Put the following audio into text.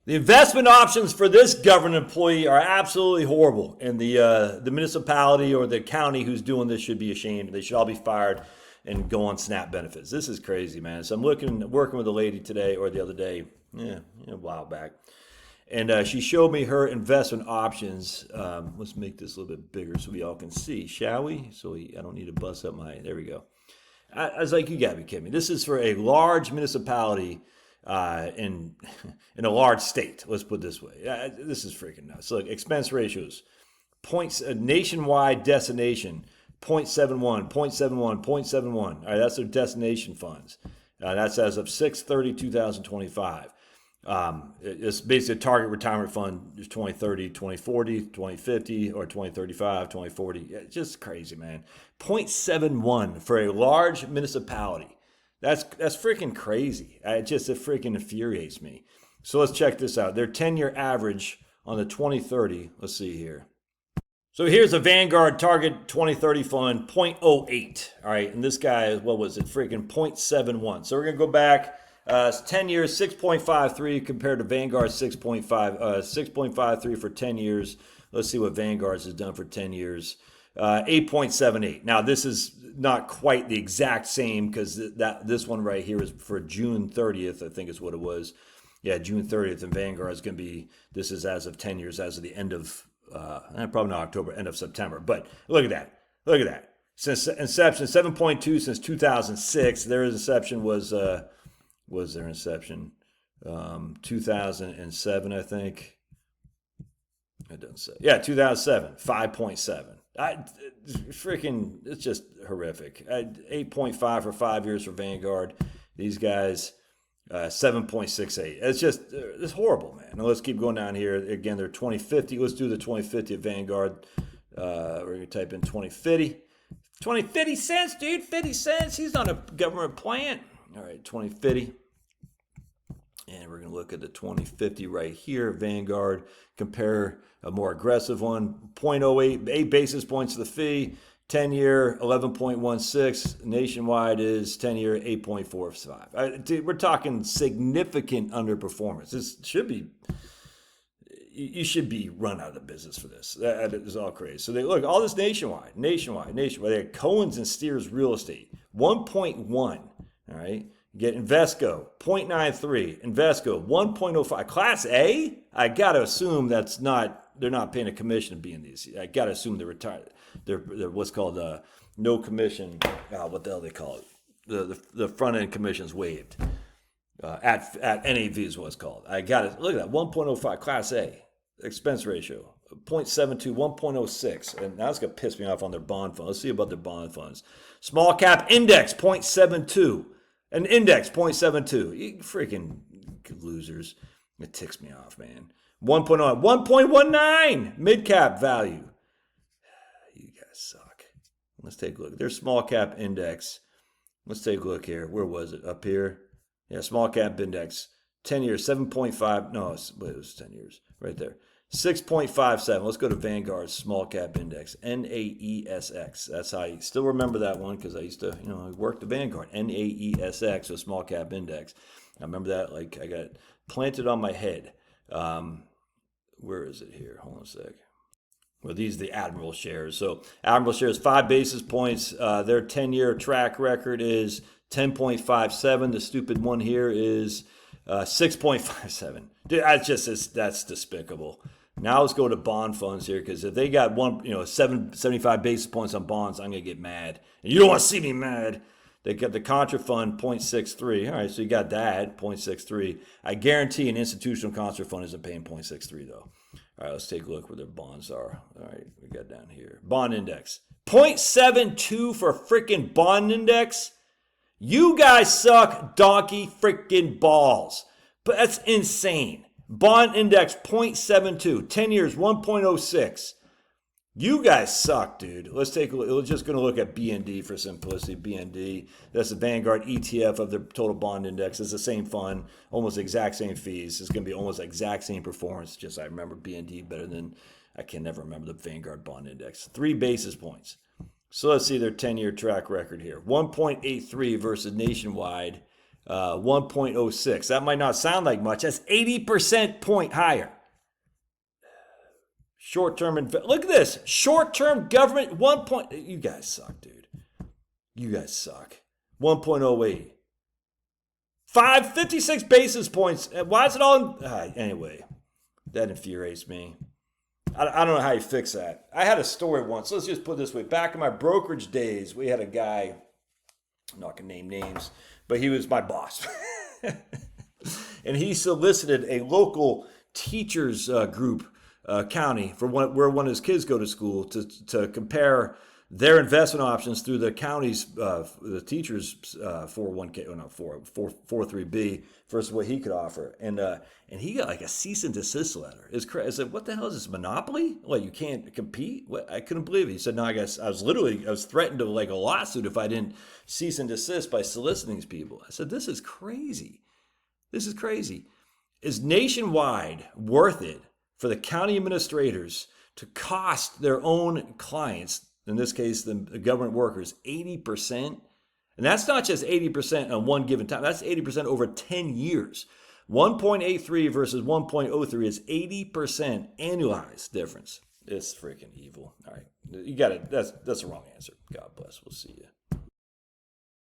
The investment options for this government employee are absolutely horrible, and the municipality or the county who's doing this should be ashamed. They should all be fired and go on SNAP benefits. This is crazy, man. So I'm working with a lady today or the other day, a while back, and she showed me her investment options. Let's make this a little bit bigger so we all can see, shall we? I don't need to bust up my. There we go. I was like, you gotta be kidding me. This is for a large municipality in in a large state. Let's put it this way. This is freaking nuts. So, look, expense ratios, points, nationwide destination, 0.71, 0.71, 0.71. All right, that's their destination funds. That's as of 6/30/2025. It's basically a target retirement fund is 2030, 2040, 2050, or 2035, 2040. It's just crazy, man. 0.71 for a large municipality. That's freaking crazy. It freaking infuriates me. So let's check this out. Their 10-year average on the 2030. Let's see here. So here's a Vanguard Target 2030 fund, 0.08. All right, and this guy, what was it? Freaking 0.71. So we're gonna go back. 10 years, 6.53 compared to Vanguard's 6.53 for 10 years. Let's see what Vanguard's has done for 10 years. 8.78. Now this is not quite the exact same because this one right here is for June 30th, I think is what it was. Yeah, June 30th, and Vanguard is going to be, this is as of 10 years, as of the end of, probably not October, end of September. But look at that. Look at that. Since inception, 7.2 since 2006. Their inception was their inception? 2007, I think. It doesn't say. Yeah, 2007, 5.7. It's just horrific. 8.5 for 5 years for Vanguard. These guys, 7.68. It's horrible, man. Now let's keep going down here. Again, they're 2050. Let's do the 2050 at Vanguard. We're going to type in 2050. 50 cents, dude. 50 cents. He's not a government plant. All right, 2050. And we're going to look at the 2050 right here. Vanguard, compare a more aggressive one. 0.08, 8 basis points of the fee. 10-year, 11.16. Nationwide is 10-year, 8.45. Dude, we're talking significant underperformance. This should be, you should be run out of business for this. That is all crazy. So they look, all this nationwide. They had Cohen's and Steers Real Estate, 1.1. All right. Get Invesco, 0.93. Invesco, 1.05. Class A? I got to assume they're not paying a commission to be in these. I got to assume they're retired. They're what's called no commission. What the hell they call it? The front end commission's waived. At NAV is what it's called. I got it. Look at that, 1.05 Class A. Expense ratio, 0.72, 1.06. And now it's going to piss me off on their bond fund. Let's see about their bond funds. Small cap index, 0.72. An index, 0.72. You freaking losers. It ticks me off, man. 1.0, 1.19 mid cap value. You guys suck. Let's take a look. There's small cap index. Let's take a look here. Where was it? Up here? Yeah, small cap index. 10 years, 7.5. No, it was 10 years. Right there. 6.57. Let's go to Vanguard's small cap index. NAESX. That's how you still remember that one because I used to, I worked at Vanguard. NAESX, a small cap index. I remember that like I got it planted on my head. Where is it here? Hold on a sec. Well, these are the Admiral shares. So Admiral shares, 5 basis points. Their 10-year track record is 10.57. The stupid one here is 6.57. Dude, that's despicable. Now let's go to bond funds here because if they got 75 basis points on bonds, I'm going to get mad. And you don't want to see me mad. They got the Contra Fund 0.63. All right, so you got that 0.63. I guarantee an institutional Contra Fund isn't paying 0.63 though. All right, let's take a look where their bonds are. All right, we got down here. Bond index 0.72 for freaking bond index. You guys suck donkey freaking balls. But that's insane. Bond index 0.72, 10 years 1.06. You guys suck, dude. Let's take a look. We're just going to look at BND for simplicity. BND, that's the Vanguard ETF of the total bond index. It's the same fund, almost exact same fees. It's going to be almost exact same performance. Just I remember BND better than I can never remember the Vanguard bond index. 3 basis points. So let's see their 10-year track record here. 1.83 versus nationwide. 1.06. That might not sound like much. That's 80% point higher. Short-term, look at this. Short-term government, you guys suck, dude. You guys suck. 1.08. 56 basis points. Why is it all? Anyway, that infuriates me. I don't know how you fix that. I had a story once. Let's just put it this way. Back in my brokerage days, we had a guy, I'm not going to name names, but he was my boss. And he solicited a local teachers group, county, for where one of his kids go to school to compare their investment options through the county's, the teachers' 401k, 403b versus what he could offer. And he got like a cease and desist letter. I said, what the hell is this, monopoly? Like, you can't compete? What? I couldn't believe it. He said, no, I guess I was threatened to like a lawsuit if I didn't cease and desist by soliciting these people. I said, this is crazy. This is crazy. Is Nationwide worth it for the county administrators to cost their own clients, in this case, the government workers, 80%? And that's not just 80% on one given time. That's 80% over 10 years. 1.83 versus 1.03 is 80% annualized difference. It's freaking evil. All right. You got it. That's the wrong answer. God bless. We'll see you.